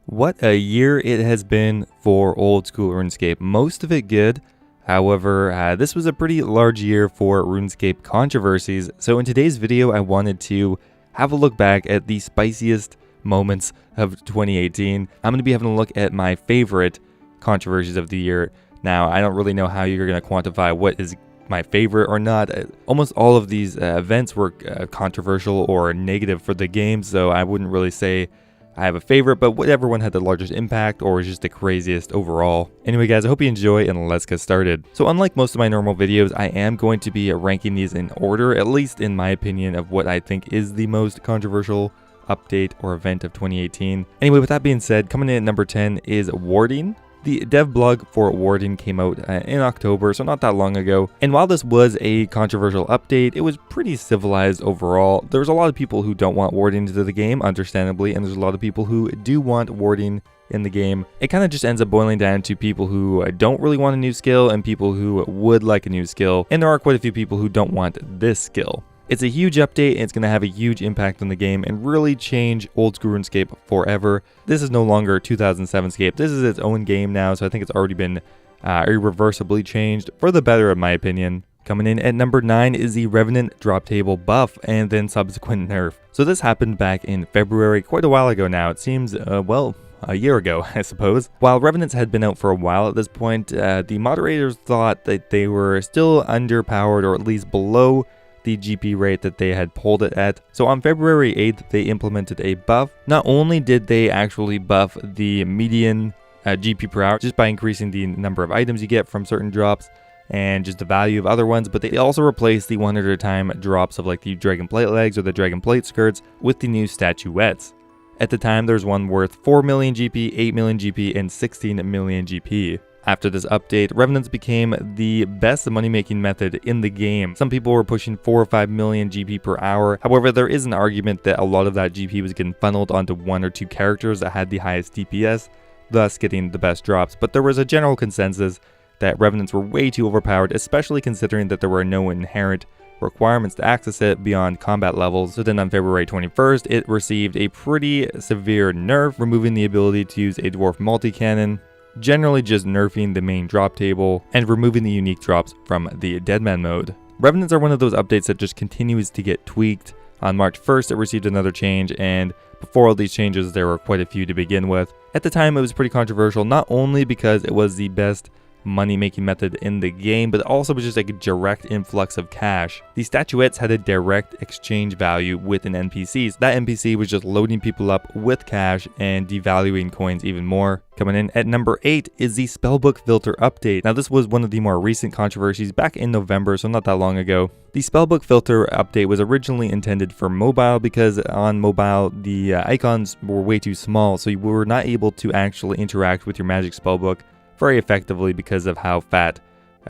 What a year it has been for Old School Runescape. Most of it good. However, this was a pretty large year for RuneScape controversies. So in today's video, I wanted to have a look back at the spiciest moments of 2018. I'm going to be having a look at my favorite controversies of the year. Now, I don't really know how you're going to quantify what is my favorite or not. Almost all of these events were controversial or negative for the game, so I wouldn't really say I have a favorite, but whatever one had the largest impact or is just the craziest overall. Anyway guys, I hope you enjoy and let's get started. So unlike most of my normal videos, I am going to be ranking these in order, at least in my opinion, of what I think is the most controversial update or event of 2018. Anyway, with that being said, coming in at number 10 is warding. The dev blog for warding came out in October, so not that long ago. And while this was a controversial update, it was pretty civilized overall. There's a lot of people who don't want warding into the game, understandably, and there's a lot of people who do want warding in the game. It kind of just ends up boiling down to people who don't really want a new skill and people who would like a new skill. And there are quite a few people who don't want this skill. It's a huge update and it's going to have a huge impact on the game and really change Old School RuneScape forever. This is no longer 2007 Scape. This is its own game now, so I think it's already been irreversibly changed for the better, in my opinion. Coming in at number 9 is the Revenant drop table buff and then subsequent nerf. So this happened back in February, quite a while ago now. It seems, well, a year ago, I suppose. While Revenants had been out for a while at this point, the moderators thought that they were still underpowered or at least below the GP rate that they had pulled it at. So on February 8th, they implemented a buff. Not only did they actually buff the median GP per hour just by increasing the number of items you get from certain drops and just the value of other ones, but they also replaced the 100 at a time drops of like the Dragon Plate legs or the Dragon Plate skirts with the new statuettes. At the time, there's one worth 4 million GP, 8 million GP, and 16 million GP. After this update, Revenants became the best money-making method in the game. Some people were pushing 4 or 5 million GP per hour. However, there is an argument that a lot of that GP was getting funneled onto 1 or 2 characters that had the highest DPS, thus getting the best drops. But there was a general consensus that Revenants were way too overpowered, especially considering that there were no inherent requirements to access it beyond combat levels. So then on February 21st, it received a pretty severe nerf, removing the ability to use a dwarf multi-cannon, generally just nerfing the main drop table and removing the unique drops from the Deadman mode. Revenants are one of those updates that just continues to get tweaked. On March 1st, it received another change, and before all these changes, there were quite a few to begin with. At the time, it was pretty controversial, not only because it was the best money-making method in the game, but also was just like a direct influx of cash. The statuettes had a direct exchange value with an NPC. So that NPC was just loading people up with cash and devaluing coins even more. Coming in at number 8 is the Spellbook Filter update. Now this was one of the more recent controversies back in November, so not that long ago. The Spellbook Filter update was originally intended for mobile because on mobile the icons were way too small, so you were not able to actually interact with your magic spellbook very effectively because of how fat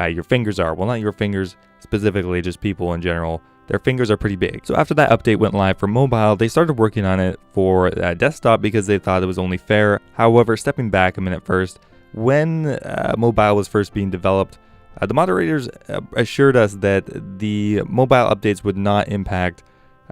your fingers are. Well, not your fingers specifically, just people in general. Their fingers are pretty big. So after that update went live for mobile, they started working on it for desktop because they thought it was only fair. However, stepping back a minute first, when mobile was first being developed, the moderators assured us that the mobile updates would not impact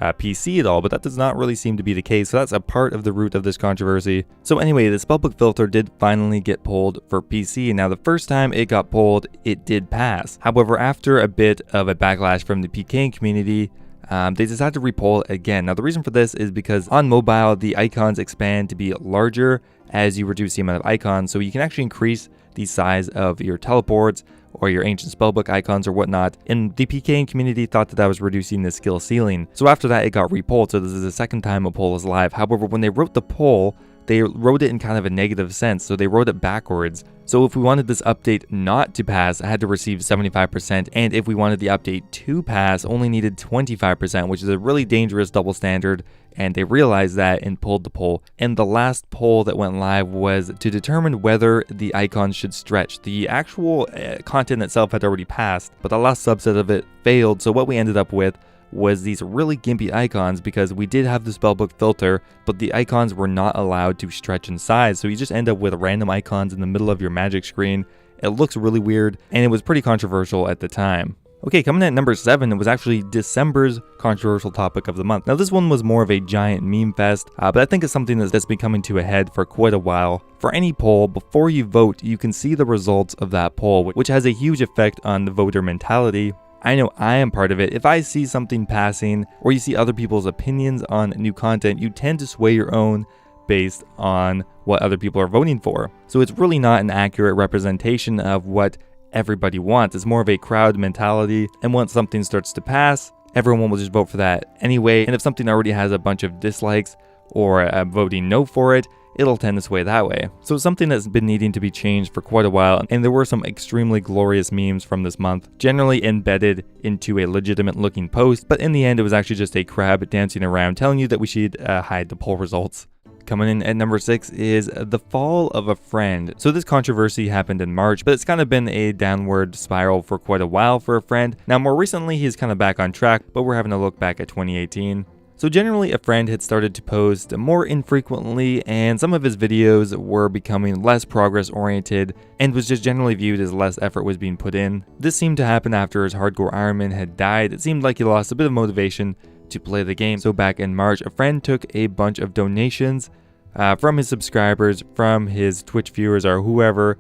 PC at all, but that does not really seem to be the case, so that's a part of the root of this controversy. So anyway, the Spellbook Filter did finally get pulled for PC, and now the first time it got pulled, it did pass. However, after a bit of a backlash from the PK community, they decided to repull it again. Now the reason for this is because on mobile, the icons expand to be larger as you reduce the amount of icons, so you can actually increase the size of your teleports or your ancient spellbook icons or whatnot, and the PK community thought that was reducing the skill ceiling. So after that, it got repulled, so this is the second time a poll is live. However, when they wrote the poll, they wrote it in kind of a negative sense, so they wrote it backwards. So if we wanted this update not to pass, I had to receive 75%, and if we wanted the update to pass, only needed 25%, which is a really dangerous double standard, and they realized that and pulled the poll. And the last poll that went live was to determine whether the icons should stretch. The actual content itself had already passed, but the last subset of it failed, so what we ended up with was these really gimpy icons because we did have the Spellbook Filter, but the icons were not allowed to stretch in size, so you just end up with random icons in the middle of your magic screen. It looks really weird, and it was pretty controversial at the time. Okay, coming in at number 7 was actually December's controversial topic of the month. Now this one was more of a giant meme fest, but I think it's something that's been coming to a head for quite a while. For any poll, before you vote, you can see the results of that poll, which has a huge effect on the voter mentality. I know I am part of it. If I see something passing, or you see other people's opinions on new content, you tend to sway your own based on what other people are voting for. So it's really not an accurate representation of what everybody wants. It's more of a crowd mentality, and once something starts to pass, everyone will just vote for that anyway, and if something already has a bunch of dislikes or voting no for it, it'll tend to sway that way. So it's something that's been needing to be changed for quite a while, and there were some extremely glorious memes from this month, generally embedded into a legitimate looking post, but in the end it was actually just a crab dancing around telling you that we should hide the poll results. Coming in at number 6 is the fall of a friend. So this controversy happened in March, but it's kind of been a downward spiral for quite a while for a friend. Now more recently he's kind of back on track, but we're having a look back at 2018. So generally a friend had started to post more infrequently, and some of his videos were becoming less progress oriented and was just generally viewed as less effort was being put in. This seemed to happen after his hardcore Ironman had died. It seemed like he lost a bit of motivation to play the game. So back in March, a friend took a bunch of donations from his subscribers, from his Twitch viewers or whoever,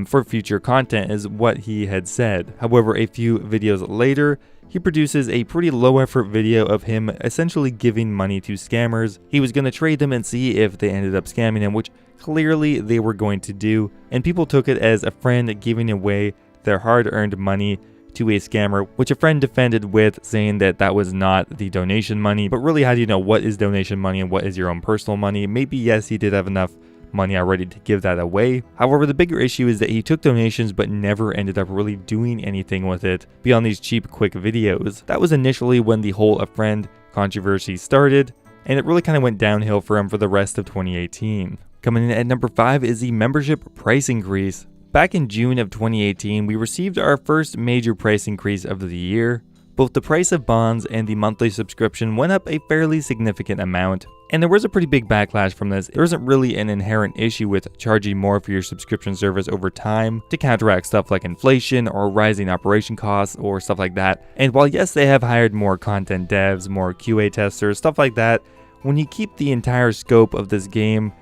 for future content is what he had said. However, a few videos later, he produces a pretty low effort video of him essentially giving money to scammers. He was going to trade them and see if they ended up scamming him, which clearly they were going to do, and people took it as a friend giving away their hard-earned money to a scammer, which a friend defended with saying that that was not the donation money. But really, how do you know what is donation money and what is your own personal money? Maybe yes, he did have enough money already to give that away. However, the bigger issue is that he took donations but never ended up really doing anything with it beyond these cheap quick videos. That was initially when the whole A Friend controversy started, and it really kind of went downhill for him for the rest of 2018. Coming in at number 5 is the membership price increase. Back in June of 2018, we received our first major price increase of the year. Both the price of bonds and the monthly subscription went up a fairly significant amount, and there was a pretty big backlash from this. There isn't really an inherent issue with charging more for your subscription service over time to counteract stuff like inflation or rising operation costs or stuff like that. And while yes, they have hired more content devs, more QA testers, stuff like that, when you keep the entire scope of this game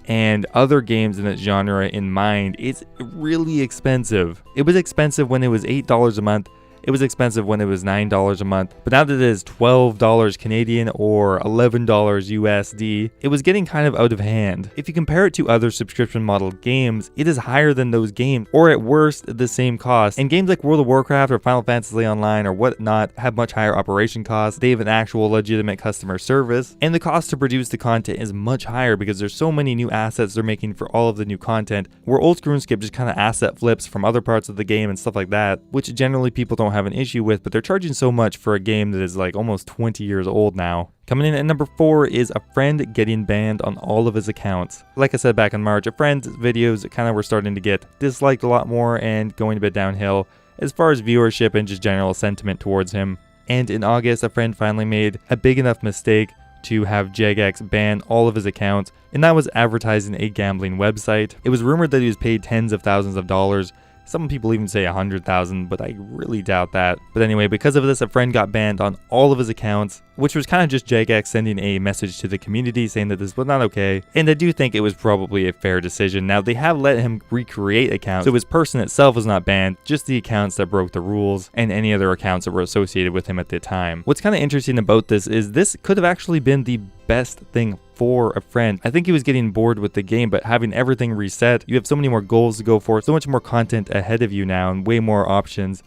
and other games in its genre in mind, it's really expensive. It was expensive when it was $8 a month. It was expensive when it was $9 a month, but now that it is $12 Canadian or $11 USD, it was getting kind of out of hand. If you compare it to other subscription model games, it is higher than those games, or at worst, the same cost. And games like World of Warcraft or Final Fantasy Online or whatnot have much higher operation costs. They have an actual legitimate customer service, and the cost to produce the content is much higher because there's so many new assets they're making for all of the new content, where Oldschool Runescape just kind of asset flips from other parts of the game and stuff like that, which generally people don't have an issue with, but they're charging so much for a game that is like almost 20 years old now. Coming in at number 4 is a friend getting banned on all of his accounts. Like I said back in March, a friend's videos kind of were starting to get disliked a lot more and going a bit downhill as far as viewership and just general sentiment towards him. And in August, a friend finally made a big enough mistake to have Jagex ban all of his accounts, and that was advertising a gambling website. It was rumored that he was paid tens of thousands of dollars. Some people even say 100,000, but I really doubt that. But anyway, because of this, a friend got banned on all of his accounts, which was kind of just Jagex sending a message to the community saying that this was not okay. And I do think it was probably a fair decision. Now, they have let him recreate accounts, so his person itself was not banned, just the accounts that broke the rules and any other accounts that were associated with him at the time. What's kind of interesting about this is this could have actually been the best thing for a friend. I think he was getting bored with the game, but having everything reset, you have so many more goals to go for, so much more content ahead of you now, and way more options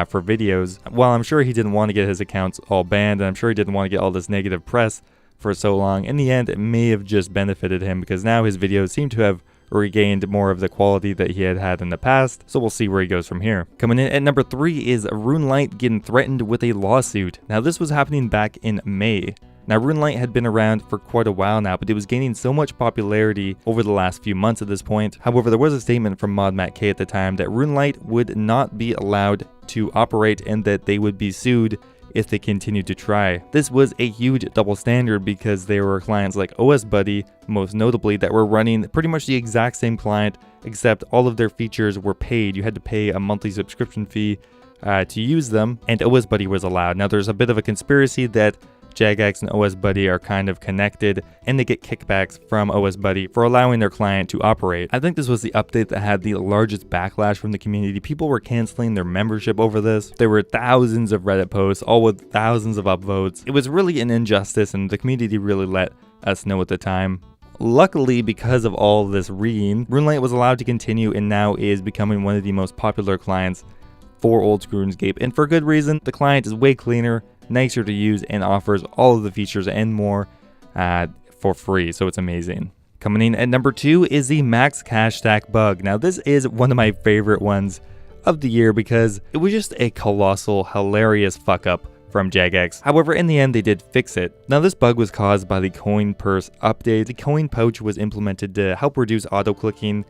for videos. While I'm sure he didn't want to get his accounts all banned, and I'm sure he didn't want to get all this negative press for so long, in the end, it may have just benefited him because now his videos seem to have regained more of the quality that he had had in the past, so we'll see where he goes from here. Coming in at number 3 is Runelight getting threatened with a lawsuit. Now, this was happening back in May. Now, Runelight had been around for quite a while now, but it was gaining so much popularity over the last few months at this point. However, there was a statement from ModMattK at the time that Runelight would not be allowed to operate and that they would be sued if they continued to try. This was a huge double standard because there were clients like OSBuddy, most notably, that were running pretty much the exact same client, except all of their features were paid. You had to pay a monthly subscription fee to use them, and OSBuddy was allowed. Now there's a bit of a conspiracy that Jagex and OSBuddy are kind of connected, and they get kickbacks from OSBuddy for allowing their client to operate. I think this was the update that had the largest backlash from the community. People were canceling their membership over this. There were thousands of Reddit posts, all with thousands of upvotes. It was really an injustice, and the community really let us know at the time. Luckily, because of all this reading, Runelight was allowed to continue and now is becoming one of the most popular clients for Oldschool Runescape, and for good reason. The client is way cleaner, nicer to use, and offers all of the features and more for free, so it's amazing. Coming in at number 2 is the max cash stack bug. Now this is one of my favorite ones of the year because it was just a colossal, hilarious fuck up from Jagex. However, in the end, they did fix it. Now this bug was caused by the coin purse update. The coin pouch was implemented to help reduce auto-clicking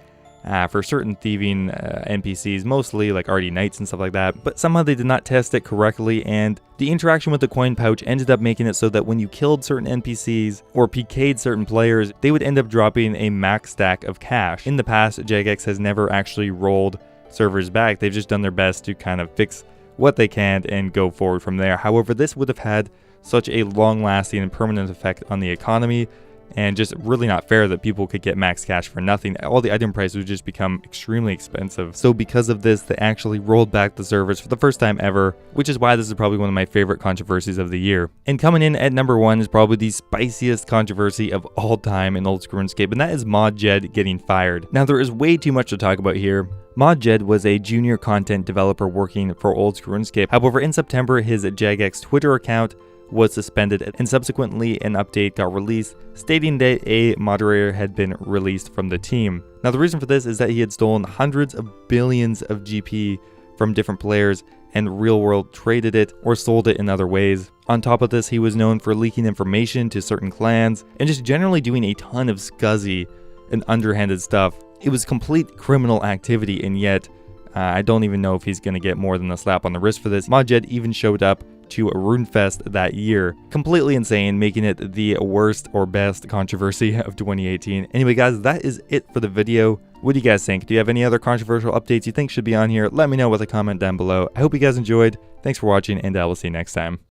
for certain thieving NPCs, mostly like RD Knights and stuff like that, but somehow they did not test it correctly, and the interaction with the coin pouch ended up making it so that when you killed certain NPCs or PK'd certain players, they would end up dropping a max stack of cash. In the past, Jagex has never actually rolled servers back. They've just done their best to kind of fix what they can and go forward from there. However, this would have had such a long-lasting and permanent effect on the economy, and just really not fair that people could get max cash for nothing. All the item prices would just become extremely expensive. So because of this, they actually rolled back the servers for the first time ever, which is why this is probably one of my favorite controversies of the year. And coming in at number 1 is probably the spiciest controversy of all time in Oldschool Runescape, and that is ModJed getting fired. Now there is way too much to talk about here. ModJed was a junior content developer working for Oldschool Runescape. However, in September, his Jagex Twitter account was suspended, and subsequently an update got released stating that a moderator had been released from the team. Now the reason for this is that he had stolen hundreds of billions of GP from different players and real world traded it or sold it in other ways. On top of this, he was known for leaking information to certain clans and just generally doing a ton of scuzzy and underhanded stuff. It was complete criminal activity, and yet I don't even know if he's going to get more than a slap on the wrist for this. ModJed even showed up to RuneFest that year. Completely insane, making it the worst or best controversy of 2018. Anyway guys, that is it for the video. What do you guys think? Do you have any other controversial updates you think should be on here? Let me know with a comment down below. I hope you guys enjoyed. Thanks for watching, and I will see you next time.